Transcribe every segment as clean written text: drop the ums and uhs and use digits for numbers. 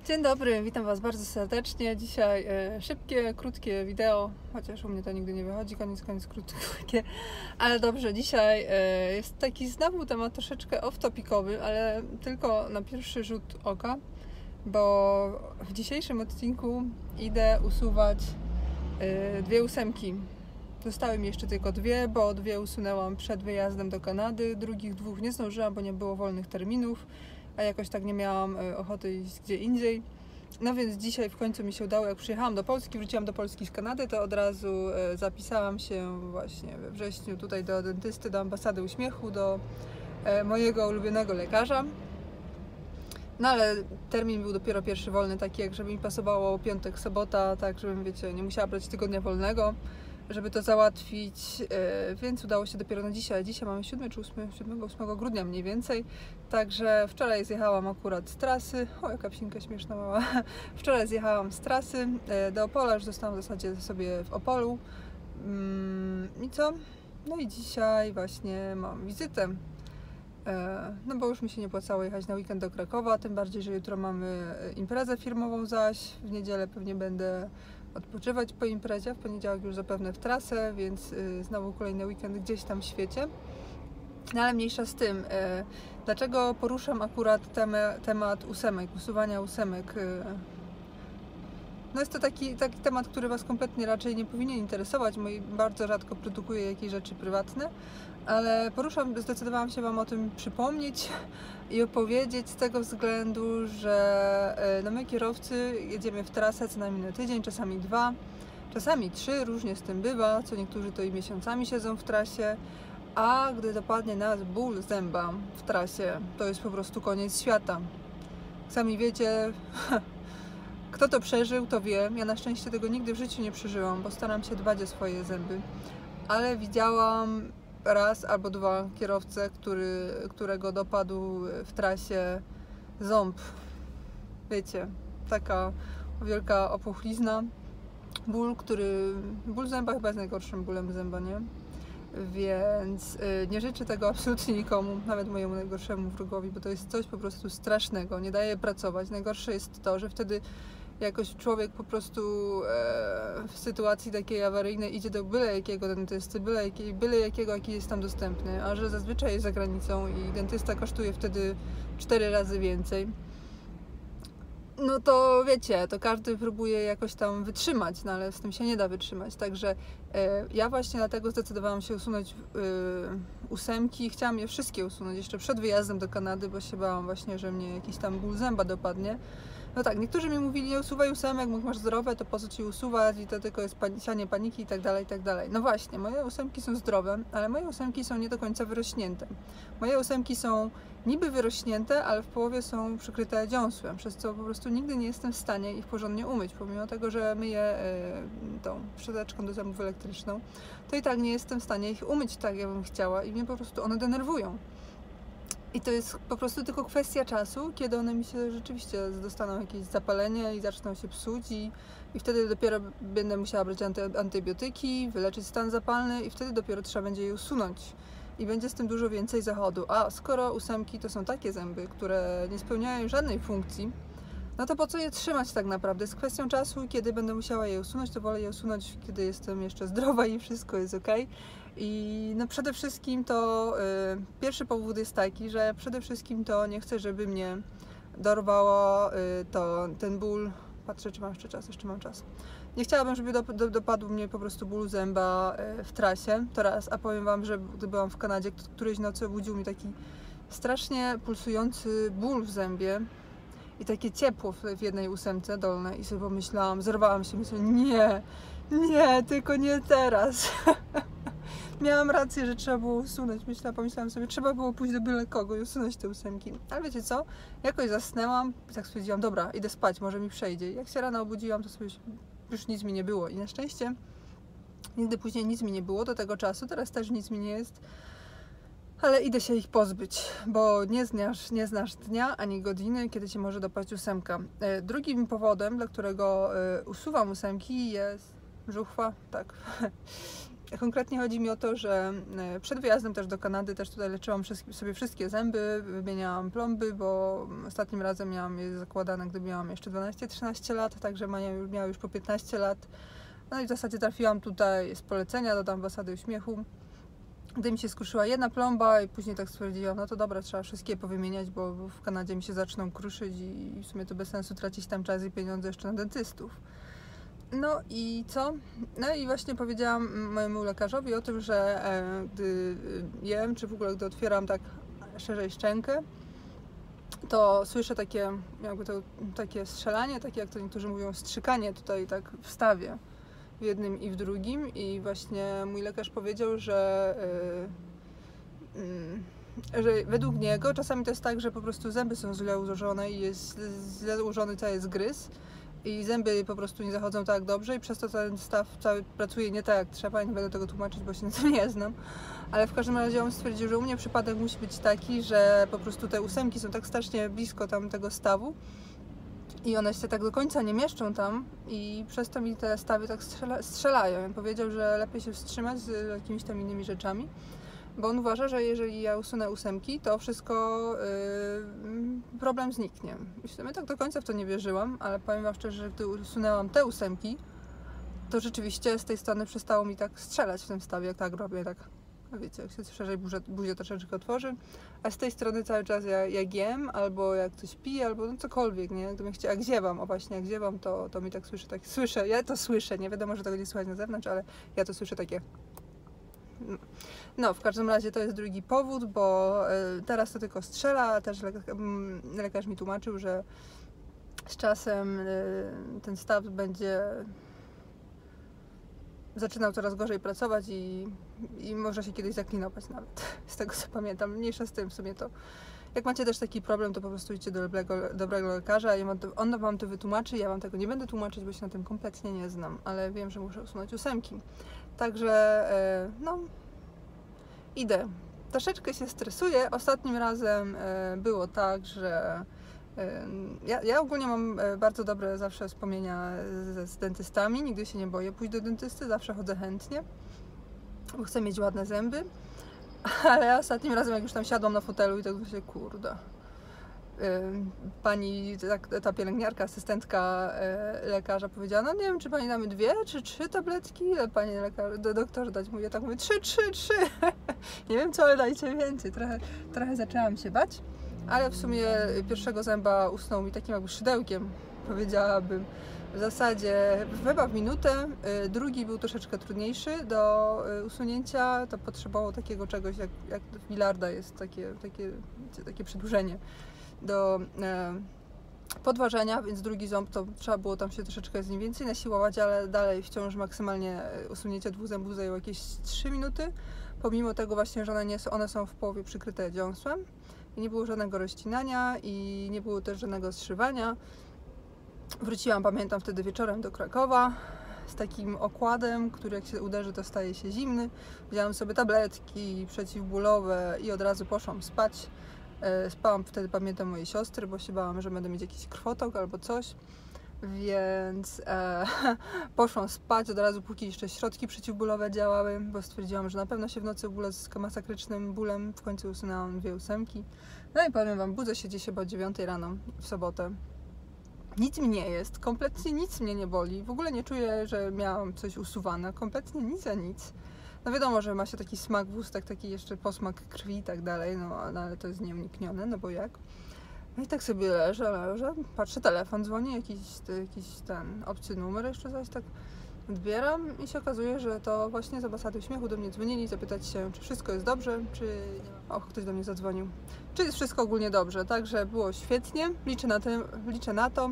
Dzień dobry, witam Was bardzo serdecznie. Dzisiaj szybkie, krótkie wideo, chociaż u mnie to nigdy nie wychodzi, koniec krótkie. Ale dobrze, dzisiaj jest taki znowu temat troszeczkę off-topicowy, ale tylko na pierwszy rzut oka, bo w dzisiejszym odcinku idę usuwać dwie ósemki. Zostały mi jeszcze tylko dwie, bo dwie usunęłam przed wyjazdem do Kanady, drugich dwóch nie zdążyłam, bo nie było wolnych terminów, a jakoś tak nie miałam ochoty iść gdzie indziej. No więc dzisiaj w końcu mi się udało, jak przyjechałam do Polski, wróciłam do Polski z Kanady, to od razu zapisałam się właśnie we wrześniu tutaj do dentysty, do ambasady uśmiechu, do mojego ulubionego lekarza. No ale termin był dopiero pierwszy wolny, taki jak żeby mi pasowało piątek, sobota, tak żebym, wiecie, nie musiała brać tygodnia wolnego, żeby to załatwić, więc udało się dopiero na dzisiaj. Dzisiaj mamy 7 czy 8 grudnia mniej więcej, także wczoraj zjechałam akurat z trasy. O, jaka psinka śmieszna mała. Wczoraj zjechałam z trasy do Opola, już zostałam w zasadzie sobie w Opolu. I co? No i dzisiaj właśnie mam wizytę. No bo już mi się nie opłacało jechać na weekend do Krakowa, tym bardziej, że jutro mamy imprezę firmową zaś. W niedzielę pewnie będę odpoczywać po imprezie, w poniedziałek już zapewne w trasę, więc znowu kolejny weekend gdzieś tam w świecie. No ale mniejsza z tym, dlaczego poruszam akurat temat ósemek, usuwania ósemek. No jest to taki temat, który Was kompletnie raczej nie powinien interesować, bo bardzo rzadko produkuję jakieś rzeczy prywatne, ale zdecydowałam się Wam o tym przypomnieć i opowiedzieć z tego względu, że no my kierowcy jedziemy w trasę co najmniej na tydzień, czasami 2, czasami 3, różnie z tym bywa, co niektórzy to i miesiącami siedzą w trasie, a gdy dopadnie nas ból zęba w trasie, to jest po prostu koniec świata. Sami wiecie, kto to przeżył, to wie. Ja na szczęście tego nigdy w życiu nie przeżyłam, bo staram się dbać o swoje zęby. Ale widziałam raz albo dwa kierowcę, którego dopadł w trasie ząb. Wiecie, taka wielka opuchlizna. Ból zęba chyba jest najgorszym bólem zęba, nie? Więc nie życzę tego absolutnie nikomu, nawet mojemu najgorszemu wrogowi, bo to jest coś po prostu strasznego, nie daje pracować. Najgorsze jest to, że wtedy jakoś człowiek po prostu w sytuacji takiej awaryjnej idzie do byle jakiego dentysty, byle jakiego, jaki jest tam dostępny, a że zazwyczaj jest za granicą i dentysta kosztuje wtedy 4 razy więcej. No to wiecie, to każdy próbuje jakoś tam wytrzymać, no ale z tym się nie da wytrzymać. Także ja właśnie dlatego zdecydowałam się usunąć ósemki. Chciałam je wszystkie usunąć jeszcze przed wyjazdem do Kanady, bo się bałam właśnie, że mnie jakiś tam ból zęba dopadnie. No tak, niektórzy mi mówili, nie usuwaj ósemek, jak masz zdrowe, to po co ci usuwać i to tylko jest sianie paniki i tak dalej, i tak dalej. No właśnie, moje ósemki są zdrowe, ale moje ósemki są nie do końca wyrośnięte. Moje ósemki są niby wyrośnięte, ale w połowie są przykryte dziąsłem, przez co po prostu nigdy nie jestem w stanie ich porządnie umyć, pomimo tego, że myję tą szczoteczką do zębów elektryczną, to i tak nie jestem w stanie ich umyć tak, jak bym chciała i mnie po prostu one denerwują. I to jest po prostu tylko kwestia czasu, kiedy one mi się rzeczywiście dostaną jakieś zapalenie i zaczną się psuć i wtedy dopiero będę musiała brać antybiotyki, wyleczyć stan zapalny i wtedy dopiero trzeba będzie je usunąć. I będzie z tym dużo więcej zachodu. A skoro ósemki to są takie zęby, które nie spełniają żadnej funkcji, no to po co je trzymać tak naprawdę? Z kwestią czasu, kiedy będę musiała je usunąć, to wolę je usunąć, kiedy jestem jeszcze zdrowa i wszystko jest ok. I no przede wszystkim to pierwszy powód jest taki, że przede wszystkim to nie chcę, żeby mnie dorwało ten ból. Patrzę, czy mam jeszcze czas, jeszcze mam czas. Nie chciałabym, żeby dopadł mnie po prostu ból zęba w trasie, to raz, a powiem Wam, że gdy byłam w Kanadzie, którejś nocy obudził mi taki strasznie pulsujący ból w zębie i takie ciepło w jednej ósemce dolnej i sobie pomyślałam, zerwałam się, myślę, nie, tylko nie teraz. Miałam rację, że trzeba było usunąć. Pomyślałam sobie, trzeba było pójść do byle kogo i usunąć te ósemki. Ale wiecie co? Jakoś zasnęłam i tak stwierdziłam, dobra, idę spać, może mi przejdzie. Jak się rano obudziłam, to sobie już nic mi nie było. I na szczęście nigdy później nic mi nie było do tego czasu. Teraz też nic mi nie jest. Ale idę się ich pozbyć, bo nie znasz dnia ani godziny, kiedy Cię może dopaść ósemka. Drugim powodem, dla którego usuwam ósemki, jest żuchwa, tak. Konkretnie chodzi mi o to, że przed wyjazdem też do Kanady też tutaj leczyłam sobie wszystkie zęby, wymieniałam plomby, bo ostatnim razem miałam je zakładane, gdy miałam jeszcze 12-13 lat, także miała już po 15 lat. No i w zasadzie trafiłam tutaj z polecenia do ambasady uśmiechu. Gdy mi się skruszyła jedna plomba i później tak stwierdziłam, no to dobra, trzeba wszystkie powymieniać, bo w Kanadzie mi się zaczną kruszyć i w sumie to bez sensu tracić tam czas i pieniądze jeszcze na dentystów. No i co? No i właśnie powiedziałam mojemu lekarzowi o tym, że gdy jem, czy w ogóle gdy otwieram tak szerzej szczękę, to słyszę takie, jakby to takie strzelanie, takie jak to niektórzy mówią, strzykanie tutaj tak w stawie, w jednym i w drugim. I właśnie mój lekarz powiedział, że według niego czasami to jest tak, że po prostu zęby są źle ułożone i jest źle ułożony cały zgryz i zęby po prostu nie zachodzą tak dobrze i przez to ten staw cały pracuje nie tak jak trzeba. Ja nie będę tego tłumaczyć, bo się na tym nie znam, ale w każdym razie on stwierdził, że u mnie przypadek musi być taki, że po prostu te ósemki są tak strasznie blisko tam tego stawu i one się tak do końca nie mieszczą tam i przez to mi te stawy tak strzelają. On powiedział, że lepiej się wstrzymać z jakimiś tam innymi rzeczami, bo on uważa, że jeżeli ja usunę ósemki, to wszystko, problem zniknie. I w sumie tak do końca w to nie wierzyłam, ale powiem wam szczerze, że gdy usunęłam te ósemki, to rzeczywiście z tej strony przestało mi tak strzelać w tym stawie, jak tak robię, tak, wiecie, jak się szerzej buzię troszeczkę otworzy, a z tej strony cały czas jak jem, albo jak coś piję, albo no cokolwiek, nie? Gdybym chciała, jak ziewam, o właśnie, jak ziewam, to mi tak słyszę, ja to słyszę, nie wiadomo, że tego nie słychać na zewnątrz, ale ja to słyszę takie. No, w każdym razie to jest drugi powód, bo teraz to tylko strzela, a też lekarz mi tłumaczył, że z czasem ten staw będzie zaczynał coraz gorzej pracować i może się kiedyś zaklinować nawet, z tego co pamiętam. Mniejsza z tym w sumie to. Jak macie też taki problem, to po prostu idźcie do dobrego lekarza i on wam to wytłumaczy. Ja wam tego nie będę tłumaczyć, bo się na tym kompletnie nie znam, ale wiem, że muszę usunąć ósemki. Także, no, idę. Troszeczkę się stresuję. Ostatnim razem było tak, że ja ogólnie mam bardzo dobre zawsze wspomnienia z dentystami. Nigdy się nie boję pójść do dentysty, zawsze chodzę chętnie, bo chcę mieć ładne zęby. Ale ostatnim razem, jak już tam siadłam na fotelu i tak myślę, kurde, pani, ta pielęgniarka, asystentka lekarza powiedziała, no nie wiem, czy pani damy 2 czy 3 tabletki, ile pani doktorze dać? Mówię, tak mówię, 3. Nie wiem co, ale dajcie więcej. Trochę zaczęłam się bać, ale w sumie pierwszego zęba usnął mi takim jakby szydełkiem, powiedziałabym. W zasadzie chyba w minutę, drugi był troszeczkę trudniejszy do usunięcia, to potrzebowało takiego czegoś, jak w bilarda jest takie przedłużenie do podważenia, więc drugi ząb to trzeba było tam się troszeczkę z nim więcej nasiłować, ale dalej wciąż maksymalnie usunięcie 2 zębów zajęło jakieś 3 minuty, pomimo tego właśnie, że one są w połowie przykryte dziąsłem i nie było żadnego rozcinania i nie było też żadnego zszywania. Wróciłam, pamiętam, wtedy wieczorem do Krakowa z takim okładem, który jak się uderzy, to staje się zimny. Wzięłam sobie tabletki przeciwbólowe i od razu poszłam spać. Spałam wtedy, pamiętam, mojej siostry, bo się bałam, że będę mieć jakiś krwotok albo coś. Więc poszłam spać od razu, póki jeszcze środki przeciwbólowe działały, bo stwierdziłam, że na pewno się w nocy w ogóle z masakrycznym bólem. W końcu usunęłam 2 ósemki. No i powiem wam, budzę się gdzieś chyba o 9 rano w sobotę. Nic mi nie jest, kompletnie nic mnie nie boli, w ogóle nie czuję, że miałam coś usuwane, kompletnie nic a nic. No wiadomo, że ma się taki smak w ustach, taki jeszcze posmak krwi i tak dalej, no ale to jest nieuniknione, no bo jak? No i tak sobie leżę, patrzę, telefon dzwoni, jakiś ten obcy numer jeszcze coś, tak odbieram i się okazuje, że to właśnie z ambasady uśmiechu do mnie dzwonili, zapytać się, czy wszystko jest dobrze, czy nie. Och, ktoś do mnie zadzwonił. Czy jest wszystko ogólnie dobrze, także było świetnie, liczę na to,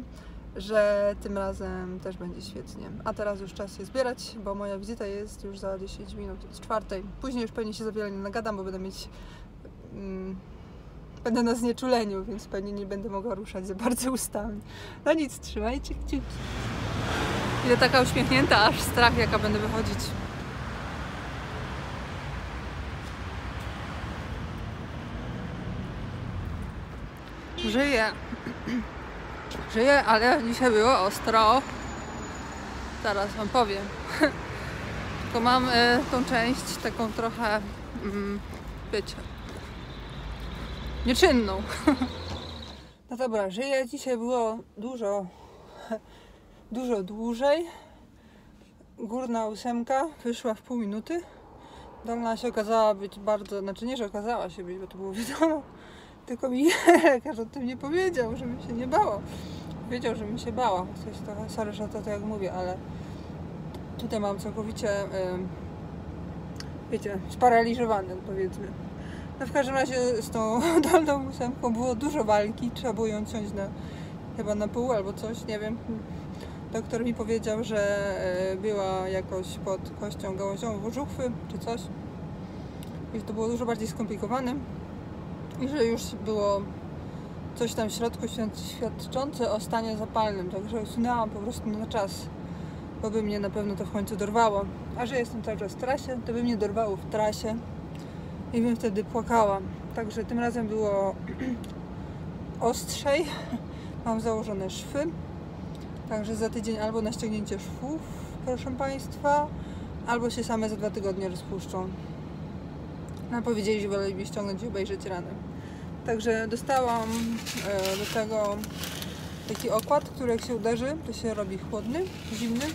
że tym razem też będzie świetnie. A teraz już czas się zbierać, bo moja wizyta jest już za 10 minut od 4. Później już pewnie się za wiele nie nagadam, bo będę na znieczuleniu, więc pewnie nie będę mogła ruszać za bardzo ustami. No nic, trzymajcie kciuki. Idę taka uśmiechnięta, aż strach, jaka będę wychodzić. Żyję, ale dzisiaj było ostro. Zaraz wam powiem. Tylko mam tą część taką trochę, wiecie, nieczynną. No dobra, żyję. Dzisiaj było dużo dłużej. Górna 8 wyszła w pół minuty. Dolna się okazała być bardzo, znaczy nie, że okazała się być, bo to było wiadomo, tylko mi lekarz o tym nie powiedział, żebym się nie bała. Wiedział, żebym się bała. Coś trochę, sorry, że to jak mówię, ale tutaj mam całkowicie, wiecie, sparaliżowany, powiedzmy. No w każdym razie z tą dolną 8 było dużo walki, trzeba było ją ciąć chyba na pół albo coś, nie wiem. Doktor mi powiedział, że była jakoś pod kością gałąziową żuchwy czy coś i że to było dużo bardziej skomplikowane i że już było coś tam w środku świadczące o stanie zapalnym, także usunęłam po prostu na czas, bo by mnie na pewno to w końcu dorwało, a że jestem cały czas w trasie, to by mnie dorwało w trasie i bym wtedy płakała, także tym razem było ostrzej, mam założone szwy. Także za tydzień albo na ściągnięcie szwów, proszę Państwa, albo się same za 2 tygodnie rozpuszczą. No powiedzieli, że woleliby ściągnąć i obejrzeć ranę. Także dostałam do tego taki okład, który jak się uderzy, to się robi chłodny, zimny.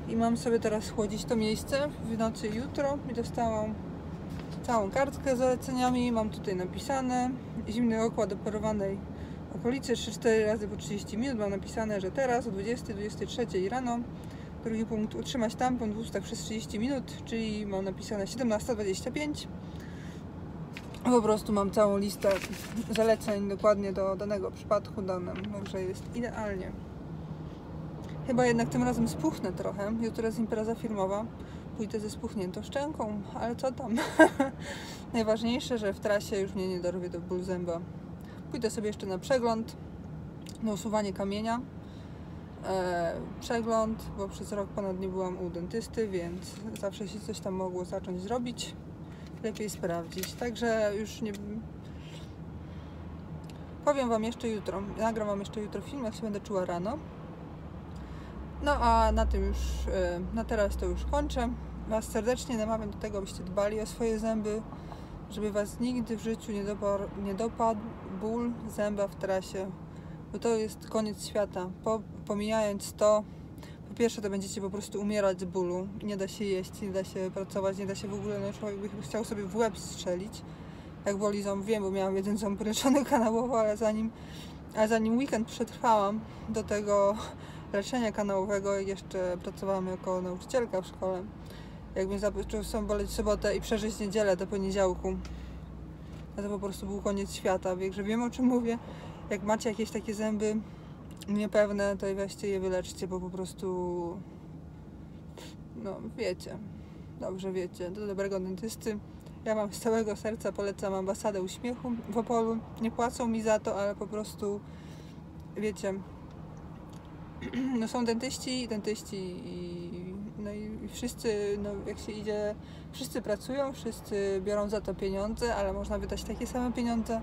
I mam sobie teraz chłodzić to miejsce w nocy jutro. I dostałam całą kartkę z zaleceniami. Mam tutaj napisane zimny okład operowanej okolicy 3-4 razy po 30 minut. Mam napisane, że teraz o 20-23 rano. Drugi punkt, utrzymać tampon w ustach przez 30 minut, czyli mam napisane 17:25. Po prostu mam całą listę zaleceń dokładnie do danego przypadku danym, także jest idealnie. Chyba jednak tym razem spuchnę trochę. Jutro jest impreza firmowa. Pójdę ze spuchniętą szczęką, ale co tam? Najważniejsze, że w trasie już mnie nie dorwie do ból zęba. Pójdę sobie jeszcze na przegląd, na usuwanie kamienia. Przegląd, bo przez rok ponad nie byłam u dentysty, więc zawsze się coś tam mogło zacząć zrobić. Lepiej sprawdzić. Także już nie... Powiem Wam jeszcze jutro. Nagram Wam jeszcze jutro film, jak się będę czuła rano. No a na tym już, na teraz to już kończę. Was serdecznie namawiam do tego, abyście dbali o swoje zęby, żeby Was nigdy w życiu nie dopadł ból zęba w trasie, bo to jest koniec świata. Pomijając to, po pierwsze to będziecie po prostu umierać z bólu, nie da się jeść, nie da się pracować, nie da się w ogóle, no człowiek by chciał sobie w łeb strzelić, jak boli ząb, wiem, bo miałam jeden ząb leczony kanałowo, ale zanim weekend przetrwałam do tego leczenia kanałowego, jeszcze pracowałam jako nauczycielka w szkole, jak mnie zaczął boleć w sobotę i przeżyć niedzielę do poniedziałku, no to po prostu był koniec świata, także wiem, o czym mówię. Jak macie jakieś takie zęby niepewne, to weźcie je wyleczcie, bo po prostu, no wiecie, dobrze wiecie, do dobrego dentysty. Ja Wam z całego serca polecam Ambasadę Uśmiechu w Opolu. Nie płacą mi za to, ale po prostu, wiecie, no są dentyści no i wszyscy, no jak się idzie, wszyscy pracują, wszyscy biorą za to pieniądze, ale można wydać takie same pieniądze,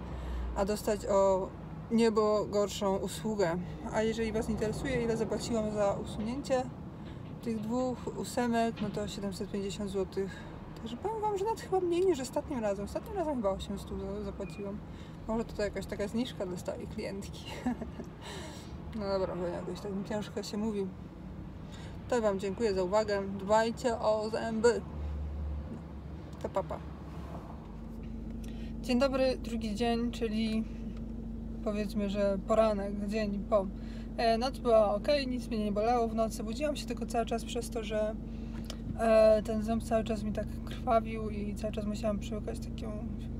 a dostać o niebo gorszą usługę. A jeżeli Was interesuje, ile zapłaciłam za usunięcie tych 2 ósemek, no to 750 zł. Także powiem Wam, że nawet chyba mniej niż ostatnim razem. Ostatnim razem chyba 800 zapłaciłam. Może to jakaś taka zniżka dostaje klientki. No dobra, bo jakoś tak ciężko się mówi. To Wam dziękuję za uwagę. Dbajcie o zęby. To papa. Dzień dobry, drugi dzień, czyli powiedzmy, że poranek, dzień po. Noc była ok, nic mnie nie bolało w nocy. Budziłam się tylko cały czas przez to, że ten ząb cały czas mi tak krwawił i cały czas musiałam przełykać taką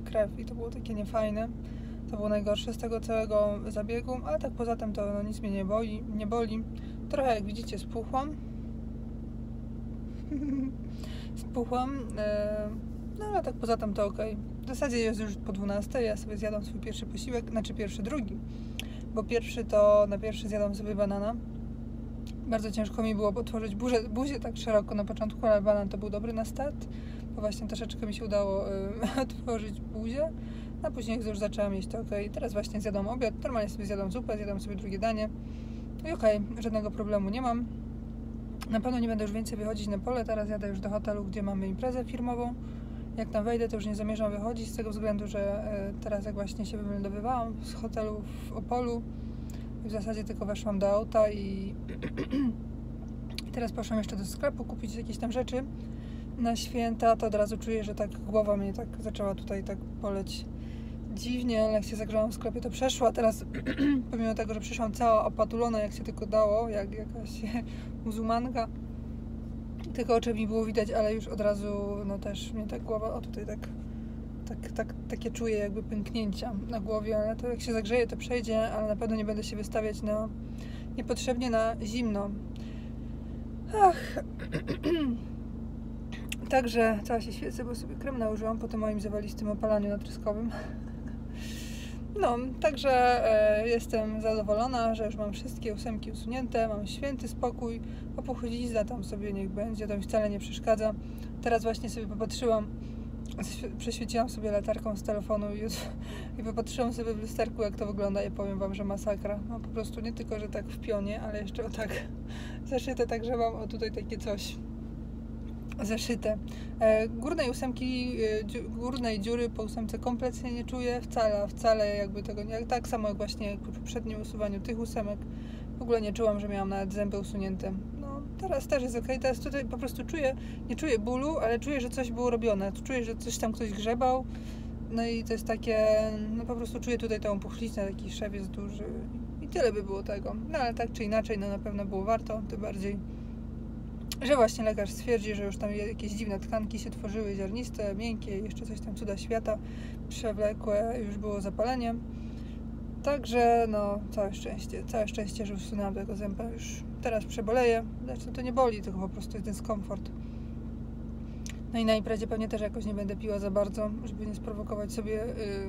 krew i to było takie niefajne. To było najgorsze z tego całego zabiegu, ale tak poza tym to no, nic mnie nie boli. Trochę jak widzicie spuchłam. No ale tak poza tym to ok. W zasadzie jest już po 12, ja sobie zjadam swój pierwszy posiłek, znaczy drugi, bo na pierwszy zjadam sobie banana. Bardzo ciężko mi było otworzyć buzię tak szeroko na początku, ale banan to był dobry na start, bo właśnie troszeczkę mi się udało otworzyć buzię, a później jak już zaczęłam jeść, to ok. Teraz właśnie zjadam obiad, normalnie sobie zjadam zupę, zjadam sobie drugie danie i ok, żadnego problemu nie mam. Na pewno nie będę już więcej wychodzić na pole, teraz jadę już do hotelu, gdzie mamy imprezę firmową. Jak tam wejdę, to już nie zamierzam wychodzić z tego względu, że teraz jak właśnie się wymeldowywałam z hotelu w Opolu, w zasadzie tylko weszłam do auta i teraz poszłam jeszcze do sklepu kupić jakieś tam rzeczy na święta, to od razu czuję, że tak głowa mnie tak zaczęła tutaj tak boleć dziwnie, ale jak się zagrzałam w sklepie, to przeszła. Teraz pomimo tego, że przyszłam cała opatulona jak się tylko dało, jak jakaś muzułmanka, tylko oczy mi było widać, ale już od razu no też mnie tak głowa, o tutaj takie czuję jakby pęknięcia na głowie, ale to jak się zagrzeje, to przejdzie, ale na pewno nie będę się wystawiać niepotrzebnie na zimno. Także cała się świecę, bo sobie krem nałożyłam po tym moim zawalistym opalaniu natryskowym. No, także jestem zadowolona, że już mam wszystkie 8 usunięte, mam święty spokój, opuchlizna tam sobie niech będzie, to mi wcale nie przeszkadza. Teraz właśnie sobie popatrzyłam, prześwieciłam sobie latarką z telefonu i popatrzyłam sobie w lusterku, jak to wygląda i powiem wam, że masakra. No po prostu nie tylko, że tak w pionie, ale jeszcze o tak zaszyte, także mam o tutaj takie coś zaszyte. Górnej dziury po 8 kompletnie nie czuję, wcale jakby tego nie, tak samo jak właśnie przy poprzednim usuwaniu tych 8 w ogóle nie czułam, że miałam nawet zęby usunięte. No teraz też jest ok, teraz tutaj po prostu nie czuję bólu, ale czuję, że coś było robione, czuję, że coś tam ktoś grzebał, no i to jest takie, no po prostu czuję tutaj tą puchliznę, taki szew jest duży i tyle by było tego, no ale tak czy inaczej, no na pewno było warto, tym bardziej, że właśnie lekarz stwierdzi, że już tam jakieś dziwne tkanki się tworzyły, ziarniste, miękkie, jeszcze coś tam, cuda świata, przewlekłe, już było zapalenie. Także no, całe szczęście, że usunęłam tego zęba, już teraz przeboleję, zresztą to nie boli, tylko po prostu jest dyskomfort. No i na imprezie pewnie też jakoś nie będę piła za bardzo, żeby nie sprowokować sobie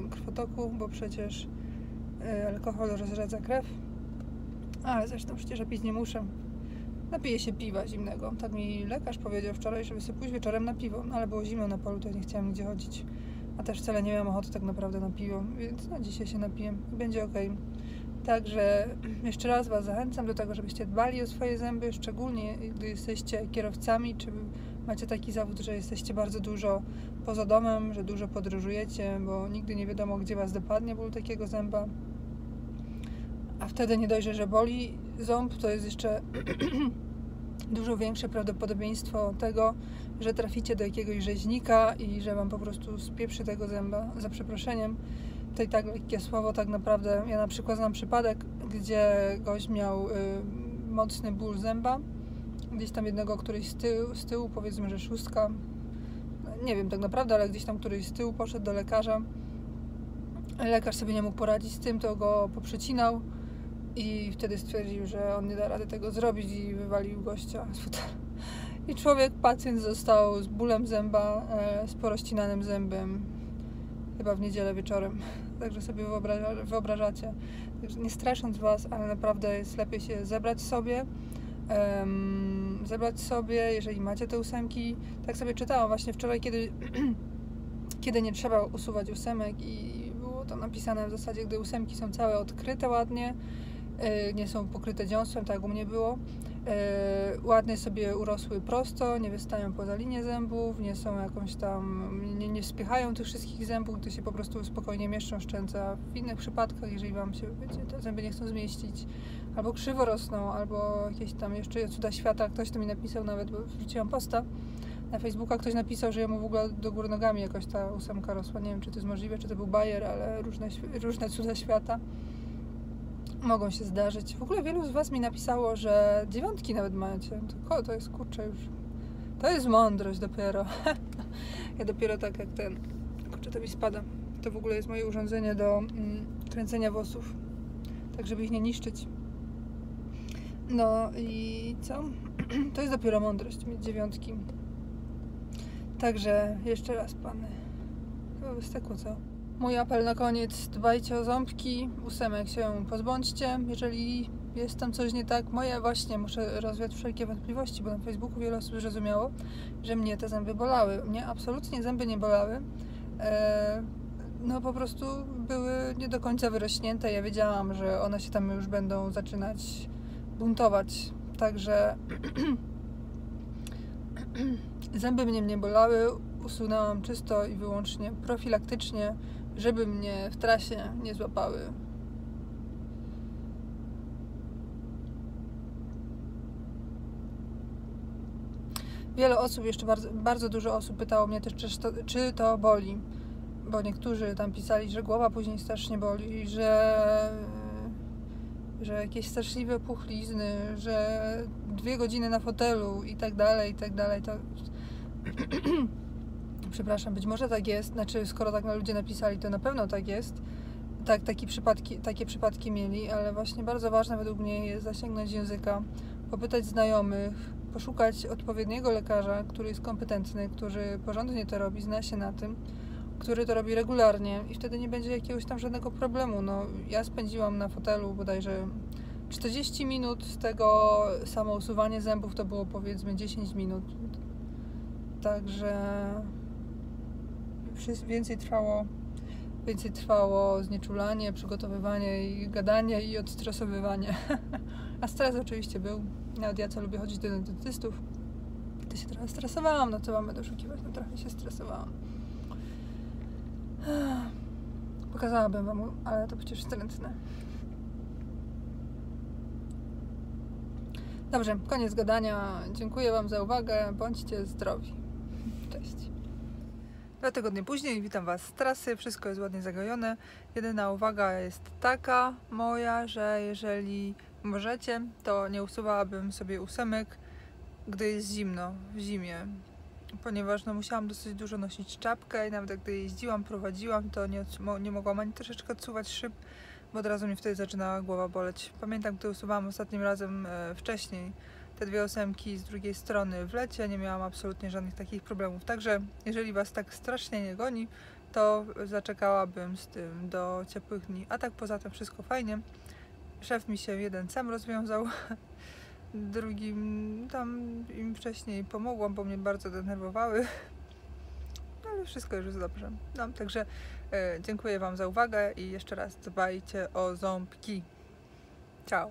krwotoku, bo przecież alkohol rozrzedza krew, ale zresztą przecież pić nie muszę. Napiję się piwa zimnego. Tak mi lekarz powiedział wczoraj, żeby sobie pójść wieczorem na piwo. No ale było zimno na polu, to ja nie chciałam nigdzie chodzić. A też wcale nie miałam ochoty tak naprawdę na piwo, więc no dzisiaj się napiję i będzie ok. Także jeszcze raz was zachęcam do tego, żebyście dbali o swoje zęby, szczególnie gdy jesteście kierowcami, czy macie taki zawód, że jesteście bardzo dużo poza domem, że dużo podróżujecie, bo nigdy nie wiadomo, gdzie was dopadnie ból takiego zęba. A wtedy nie dość, że boli ząb, to jest jeszcze dużo większe prawdopodobieństwo tego, że traficie do jakiegoś rzeźnika i że wam po prostu spieprzy tego zęba, za przeproszeniem. To i tak lekkie słowo, tak naprawdę. Ja na przykład znam przypadek, gdzie gość miał mocny ból zęba, gdzieś tam jednego któryś z tyłu, powiedzmy, że szóstka, nie wiem tak naprawdę, ale gdzieś tam któryś z tyłu poszedł do lekarza. Lekarz sobie nie mógł poradzić z tym, to go poprzecinał i wtedy stwierdził, że on nie da rady tego zrobić i wywalił gościa z fotela. I pacjent został z bólem zęba, z porozcinanym zębem, chyba w niedzielę wieczorem. Także sobie wyobrażacie. Także nie strasząc was, ale naprawdę jest lepiej się zebrać sobie, jeżeli macie te 8. Tak sobie czytałam właśnie wczoraj, kiedy nie trzeba usuwać 8 i było to napisane w zasadzie, gdy 8 są całe odkryte ładnie, nie są pokryte dziąsłem, tak jak u mnie było, ładnie sobie urosły prosto, nie wystają poza linię zębów, nie są jakąś tam, nie spychają tych wszystkich zębów, gdy się po prostu spokojnie mieszczą szczęca. W innych przypadkach, jeżeli wam się, wiecie, te zęby nie chcą zmieścić, albo krzywo rosną, albo jakieś tam jeszcze cuda świata, ktoś to mi napisał nawet, bo wrzuciłam posta na Facebooka, ktoś napisał, że jemu w ogóle do góry nogami jakoś ta 8 rosła, nie wiem, czy to jest możliwe, czy to był bajer, ale różne cuda świata mogą się zdarzyć. W ogóle wielu z was mi napisało, że 9 nawet macie. To jest, kurczę, już... To jest mądrość dopiero. Ja dopiero tak jak ten... Kurczę, to mi spada. To w ogóle jest moje urządzenie do kręcenia włosów. Tak, żeby ich nie niszczyć. No i co? To jest dopiero mądrość, mieć 9. Także jeszcze raz, pany. Chyba wystekło, co? Mój apel na koniec, dbajcie o ząbki, 8 się pozbądźcie, jeżeli jest tam coś nie tak. Moje właśnie, muszę rozwiać wszelkie wątpliwości, bo na Facebooku wiele osób zrozumiało, że mnie te zęby bolały. Mnie absolutnie zęby nie bolały. No po prostu były nie do końca wyrośnięte. Ja wiedziałam, że one się tam już będą zaczynać buntować. Także Zęby mnie nie bolały, usunęłam czysto i wyłącznie profilaktycznie, żeby mnie w trasie nie złapały. Wiele osób, jeszcze bardzo dużo osób pytało mnie też, czy to boli, bo niektórzy tam pisali, że głowa później strasznie boli, że jakieś straszliwe puchlizny, że 2 godziny na fotelu i tak dalej, to przepraszam, być może tak jest, znaczy skoro tak ludzie napisali, to na pewno tak jest. Tak, takie przypadki mieli, ale właśnie bardzo ważne według mnie jest zasięgnąć języka, popytać znajomych, poszukać odpowiedniego lekarza, który jest kompetentny, który porządnie to robi, zna się na tym, który to robi regularnie i wtedy nie będzie jakiegoś tam żadnego problemu. No, ja spędziłam na fotelu bodajże 40 minut, z tego samo usuwanie zębów to było powiedzmy 10 minut. Także więcej trwało znieczulanie, przygotowywanie i gadanie i odstresowywanie. A stres oczywiście był. Nawet ja, co lubię chodzić do dentystów, to się trochę stresowałam. No co wam będę oszukiwać? No trochę się stresowałam. Pokazałabym wam, ale to przecież wstrętne. Dobrze, koniec gadania. Dziękuję wam za uwagę. Bądźcie zdrowi. Cześć. 2 tygodnie później witam was z trasy. Wszystko jest ładnie zagojone. Jedyna uwaga jest taka moja, że jeżeli możecie, to nie usuwałabym sobie 8, gdy jest zimno, w zimie. Ponieważ no, musiałam dosyć dużo nosić czapkę i nawet gdy jeździłam, prowadziłam, to nie mogłam ani troszeczkę odsuwać szyb, bo od razu mi wtedy zaczynała głowa boleć. Pamiętam, gdy usuwałam ostatnim razem wcześniej te 2 8 z drugiej strony w lecie, nie miałam absolutnie żadnych takich problemów. Także jeżeli was tak strasznie nie goni, to zaczekałabym z tym do ciepłych dni. A tak poza tym wszystko fajnie. Szef mi się jeden sam rozwiązał, drugim tam im wcześniej pomogłam, bo mnie bardzo denerwowały. Ale wszystko już jest dobrze. No, także dziękuję wam za uwagę i jeszcze raz dbajcie o ząbki. Ciao.